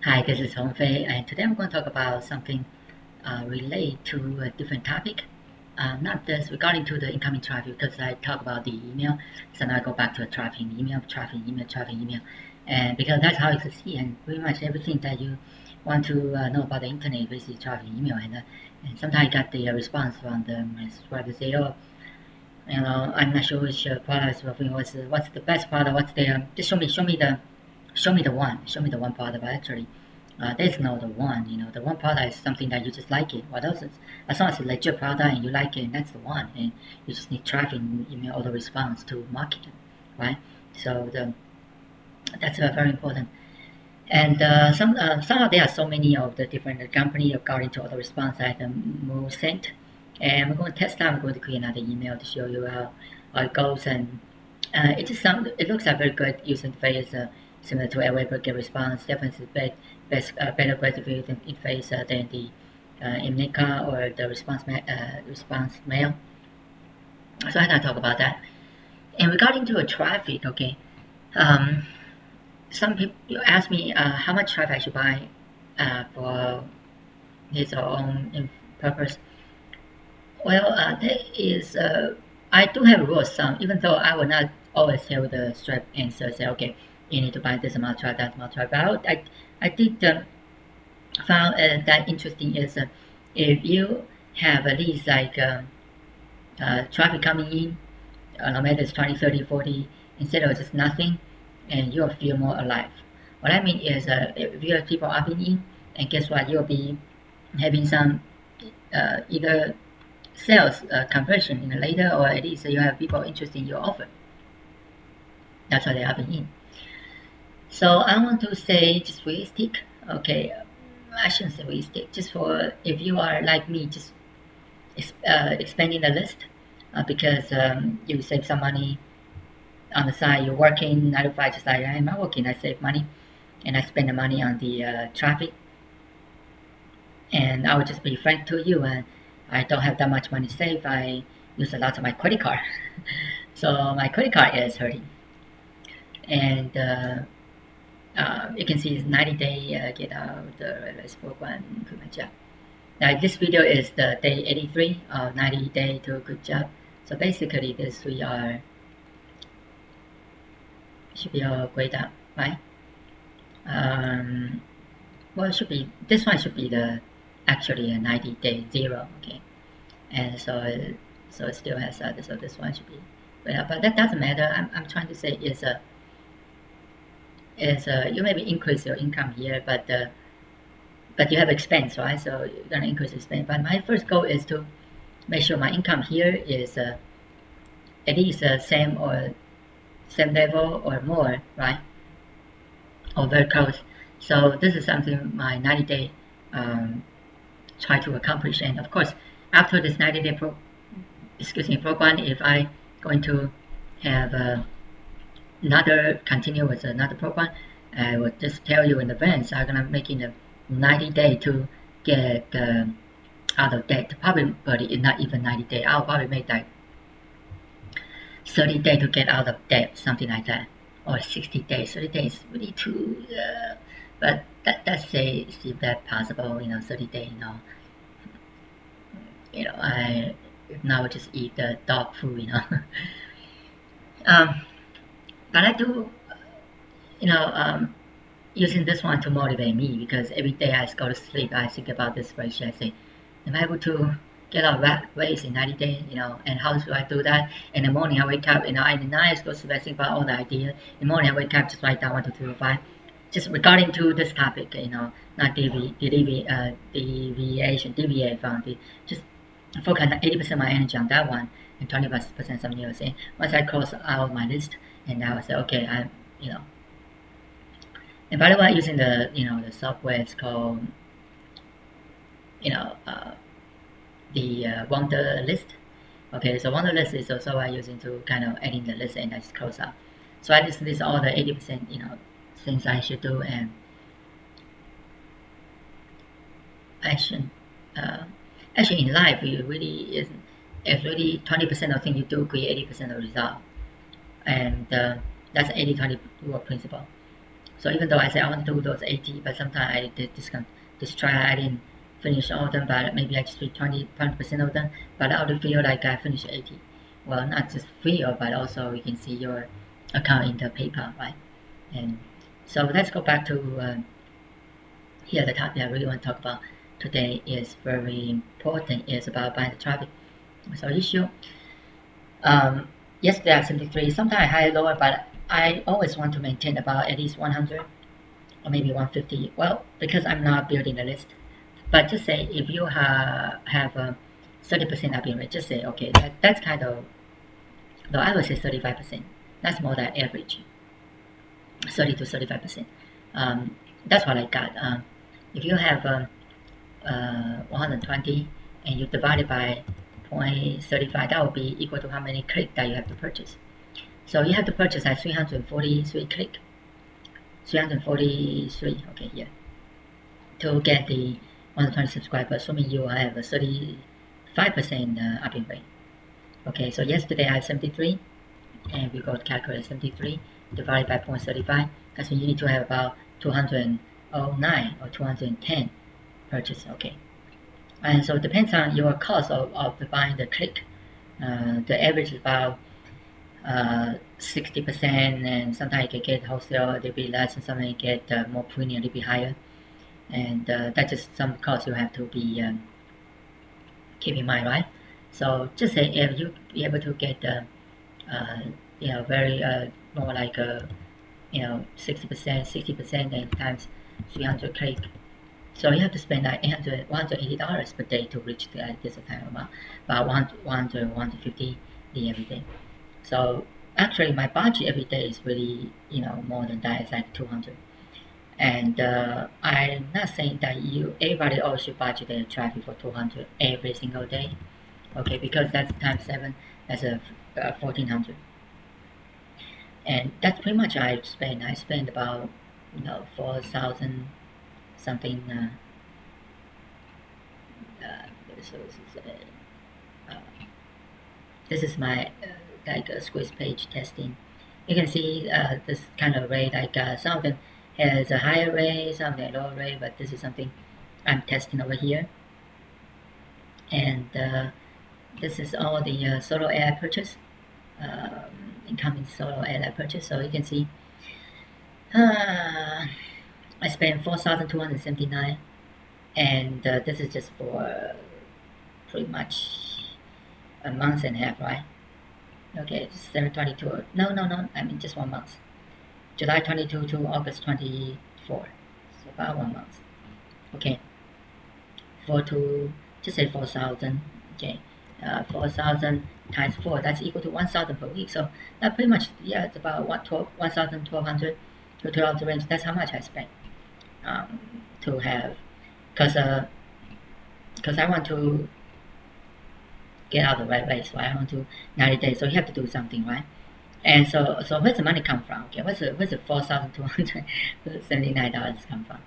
Hi, this is Hong Fei, and today I'm going to talk about something related to a different topic. Not this regarding to the incoming traffic, because I talk about the email, so now I go back to the traffic email, and because that's how you can see, and pretty much everything that you want to know about the internet, basically traffic email, and sometimes I got the response from the subscriber say, oh, I'm not sure which product, what's the best product, what's the just show me the one product, but actually there's no the one. The one product is something that you just like it. What else is, as long as it's a legit product and you like it, and that's the one. And you just need traffic, auto response to market it, right? So that's very important. And somehow there are so many of the different company according to auto response at the most sent. And we're going to test out. I'm going to create another email to show you how it goes. And it looks like very good user interface, similar to Airwave get response. Definitely better graphical interface than the Imnica or the response mail. So I can talk about that. And regarding to a traffic, okay, um, some people you ask me how much traffic I should buy for his or own purpose. Well, there is. I do have rules, some even though I will not always tell the straight answer. Say, okay, you need to buy this amount, try that amount, try. But I did found that interesting is if you have at least like traffic coming in, no matter it's 20, 30, 40, instead of just nothing, and you'll feel more alive. What I mean is, if you have people upping in, and guess what, you'll be having some either sales conversion in the later, or at least you have people interested in your offer. That's why they're upping in. So I want to say just realistic. Okay, I shouldn't say realistic. Just for if you are like me, just expanding the list because you save some money on the side. You're working 9 to 5, just like I'm not working. I save money and I spend the money on the traffic. And I will just be frank to you, and I don't have that much money saved. I use a lot of my credit card, so my credit card is hurting. And you can see it's 90-day get out the reverse program. Good job. Now this video is the day 83 of 90 day to good job. So basically these three are should be all grayed out, right? Well, it should be this one should be the actually a 90-day zero, okay? And so it still has so this one should be grayed out, but that doesn't matter. I'm trying to say is you maybe increase your income here, but you have expense, right? So you're gonna increase expense. But my first goal is to make sure my income here is at least same level or more, right? Or very close. So this is something my 90-day try to accomplish. And of course, after this 90-day program, if I going to have another continue with another program, I will just tell you in advance. I'm gonna make it a 90-day to get out of debt. Probably, but it's not even 90 days. I'll probably make like 30 days to get out of debt, something like that, or 60 days. 30 days really too, but that's say see if that possible. 30 days. I now I just eat the dog food. um, but I do, you know, using this one to motivate me because every day I go to sleep, I think about this spreadsheet. I say, am I able to get a rat race in 90 days? And how do I do that? In the morning, I wake up, at night, I go to sleep, I think about all the ideas. In the morning, I wake up, just write down 1, 2, 3, 4, 5. Just regarding to this topic, not deviate from the, just focus 80% of my energy on that one and 20% something else. And once I close out my list, and I will say, okay, you know, and by the way, using the software, it's called you know uh, the Wonder List. Okay, so Wonder List is also I using to kind of adding the list and I just close out. So I just list all the 80% things I should do and action. Uh, Actually, in life, it really is. It's really 20% of things you do create 80% of result, and that's 80-20 rule principle. So even though I say I want to do those 80, but sometimes I did this trial, I didn't finish all of them, but maybe I just read 20% of them, but I would feel like I finished 80. Well, not just feel, but also you can see your account in the PayPal, right? And so let's go back to here. The topic I really want to talk about today is very important. Is about buying the traffic. So issue. Um, Yesterday at 73, sometimes higher lower, but I always want to maintain about at least 100 or maybe 150. Well, because I'm not building a list. But just say if you have a 30% open rate, just say okay, that's kind of, though I would say 35%. That's more than average, 30 to 35%. That's what I got. If you have 120 and you divide it by 0.35, that would be equal to how many clicks that you have to purchase. So you have to purchase at 343 click, 343, okay, here, to get the 120 subscribers, assuming you have a 35% open rate. Okay, so yesterday I had 73, and we got calculate 73 divided by 0.35. That's when you need to have about 209 or 210 purchase. Okay, and so it depends on your cost of the buying the click. The average is about 60%, and sometimes you can get wholesale a little bit less, and sometimes you get more premium a little bit higher. And that's just some costs you have to be keep in mind, right? So just say if you be able to get very more like 60%, and times 300 click. So you have to spend like $180 per day to reach this time amount, about 150 every day. So actually, my budget every day is really more than that. It's like 200. And I'm not saying that everybody always should budget their traffic for 200 every single day. Okay, because that's times 7. That's a 1400. And that's pretty much I spend about 4,000 something. So uh, this is my like squeeze page testing. You can see this kind of rate, like some of them has a higher rate, some of them lower rate, but this is something I'm testing over here. And this is all the solo ad purchase, incoming solo ad I purchase. So you can see I spent 4,279, and this is just for pretty much a month and a half, right? Okay, 7/22. No, I mean just 1 month. July 22 to August 24. So about 1 month. Okay, just say 4,000. Okay, 4,000 times 4. That's equal to 1,000 per week. So that pretty much, yeah, it's about 1,000, 1,200 to 2,000 range. That's how much I spent to have, because I want to get out the right way. So I want to 90 days. So you have to do something, right? And so where's the money come from? Okay, where's the $4,279 come from?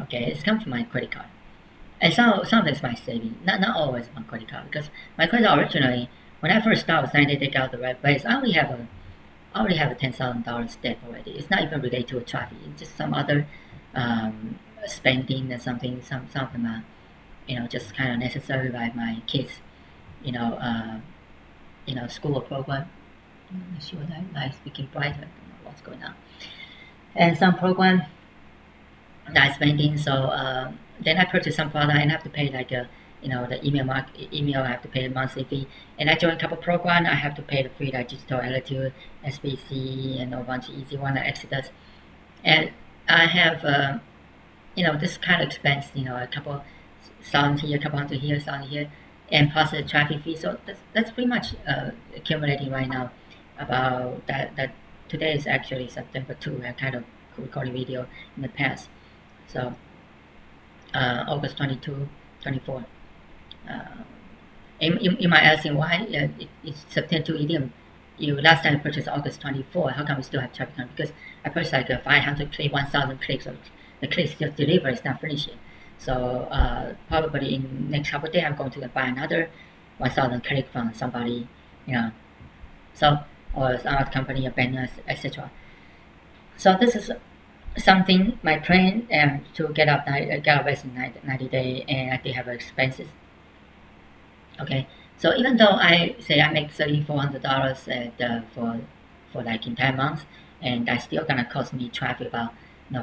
Okay, it's come from my credit card, and some of it's my saving. Not always my credit card, because my credit card originally, when I first started with 90 Day Out the right place, I already have a $10,000 debt already. It's not even related to a traffic. It's just some other spending and something. Some of them are just kind of necessary, like my kids, school program. I'm not sure that light speaking brighter. I don't know what's going on. And some program that I spending. So then I purchase some product and I have to pay like the email. I have to pay a monthly fee. And I join a couple program. I have to pay the fee like digital attitude, SBC, and a bunch of easy one like Exodus. And I have this kind of expense. A couple thousand here, a couple hundred here, thousand here, and plus the traffic fee. So that's pretty much accumulating right now. About that today is actually September 2. I kind of recorded video in the past. So August 22, 24. You might asking why it's September 2 Ethereum. You last time purchased August 24. How come we still have traffic count? Because I purchased like a 500 click, 1,000 clicks. So the clicks still deliver. It's not finished yet. So probably in next couple of days, I'm going to buy another 1,000 click from somebody, so or some other company, a banner, etc. So this is something my plan to get up in 90 days, and I did have expenses. Okay, so even though I say I make $3,400 at for like in 10 months, and that's still gonna cost me traffic about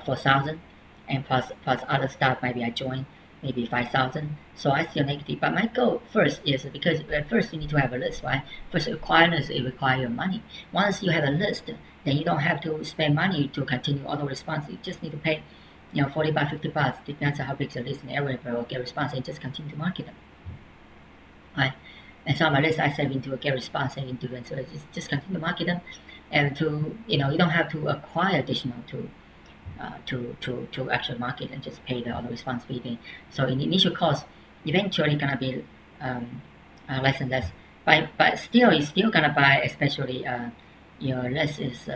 4,000, and plus other stuff maybe I join maybe 5,000. So I still negative. But my goal first is because at first you need to have a list, right? First requirements it require your money. Once you have a list, then you don't have to spend money to continue auto response. You just need to pay 40 bucks, 50 bucks, depends on how big the list and area will get response, and just continue to market them. Right? And some of this I save into a get response and into it. So it's just continue to market them, and to you don't have to acquire additional to actually market and just pay the auto response fee thing. So in initial cost, eventually gonna be less and less. But still, you're still gonna buy, especially your list is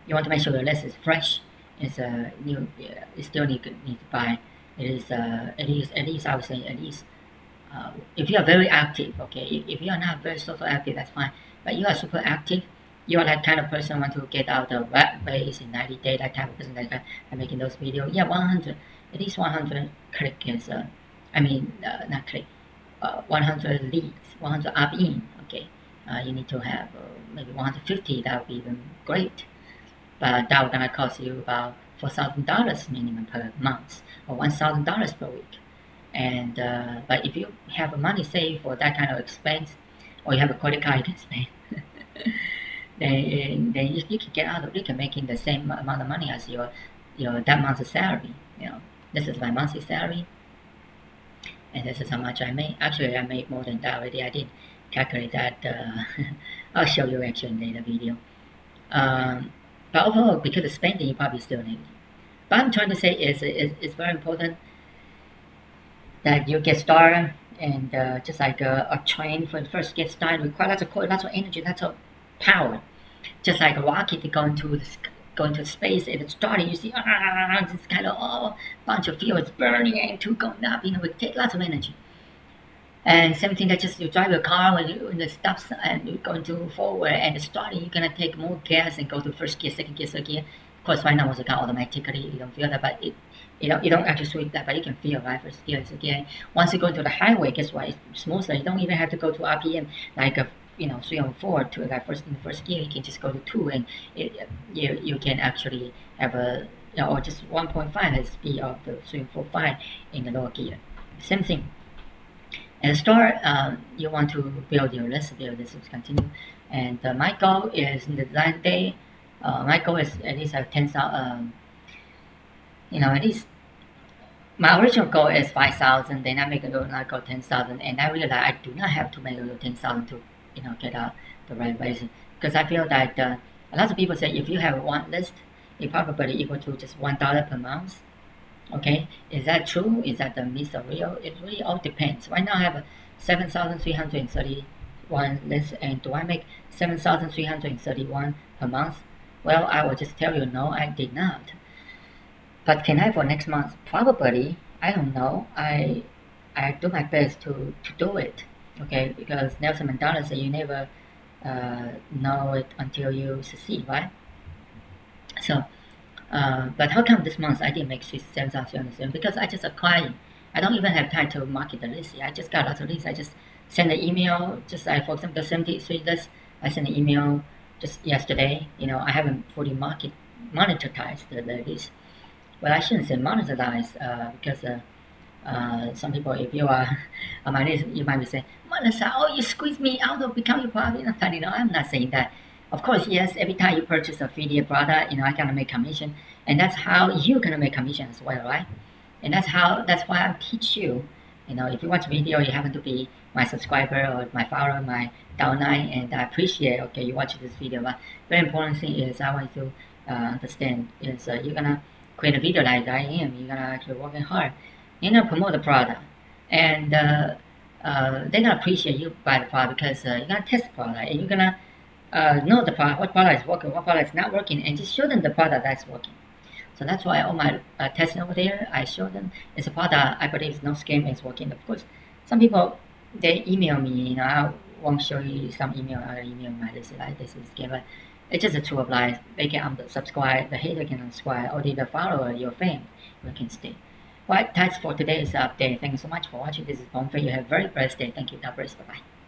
you want to make sure your list is fresh. It's new. You still need to buy. It is at least I would say at least if you are very active, okay, if you are not very social active, that's fine. But you are super active, you are that kind of person want to get out the rat race in 90 days, that type of person that making those videos. Yeah, 100, at least 100 click is, not click, 100 leads, 100 opt-in, okay. You need to have maybe 150, that would be even great. But that would gonna cost you about $4,000 minimum per month, or $1,000 per week. And but if you have money saved for that kind of expense, or you have a credit card you can spend, then you can get out of, you can make in the same amount of money as your that month's salary. This is my monthly salary, and this is how much I made. Actually, I made more than that already. I did calculate that. I'll show you actually in the video. But overall, because of spending, you probably still need. But I'm trying to say is it's very important that you get started, and just like a train for the first get started require lots of energy, lots of power. Just like a rocket going to space at the starting, you see this kind of bunch of fuel is burning and to going up. It takes lots of energy. And same thing that just you drive your car when the stops and you're going to forward and the starting, you're gonna take more gas and go to first gear, second gear, third gear. Of course, right now with the car automatically, you don't feel that, but you don't actually switch that, but you can feel right first gear, second gear. Once you go into the highway, guess what? It's smoother. You don't even have to go to RPM like a 3 or 4 to like first gear. You can just go to 2, and you can actually have a or just 1.5 the speed of the 3 and 4, 5 in the lower gear. Same thing. At the start, you want to build your list, build this to continue. And my goal is in the design day, my goal is at least have 10,000, at least my original goal is 5,000, then I make a little goal 10,000, and I realize I do not have to make a little 10,000 to, get out the right reason. Because I feel that a lot of people say if you have one list, it probably equal to just $1 per month. Okay, is that true? Is that the myth or real? It really all depends. Right now I have 7,331 list, and do I make 7,331 per month? Well, I will just tell you no, I did not. But can I for next month? Probably. I don't know. I do my best to do it. Okay, because Nelson Mandela said you never know it until you succeed, right? So but how come this month I didn't make 7,300? Because I just acquired. I don't even have time to market the list. I just got lots of leads. I just send an email. Just like for example, the 73 list, I sent an email just yesterday. I haven't fully monetized the list. Well, I shouldn't say monetized because some people, if you are on my list, you might be saying, monetize, oh, you squeeze me out of becoming a profit. I'm not saying that. Of course, yes, every time you purchase a affiliate product, I gotta make commission, and that's how you're gonna make commission as well, right? And that's why I teach you. If you watch video, you happen to be my subscriber or my follower, my downline, and I appreciate, okay, you watch this video. But very important thing is I want you to understand is you're gonna create a video like I am. You're gonna actually working hard. You're gonna promote the product, and they're gonna appreciate you buy the product because you're gonna test the product, and you're gonna know the product, what product is working, what product is not working, and just show them the product that's working. So that's why all my testing over there, I show them it's a product I believe is no scam, it's working. Of course, some people they email me, I won't show you some email, other email my this like this is scam, but It's just the truth of life. They can unsubscribe, the hater can unsubscribe, or the follower, your fan, you can stay. Well, that's for today's update. Thank you so much for watching. This is Bonfei. You have a very blessed day. Thank you. God bless. Bye bye.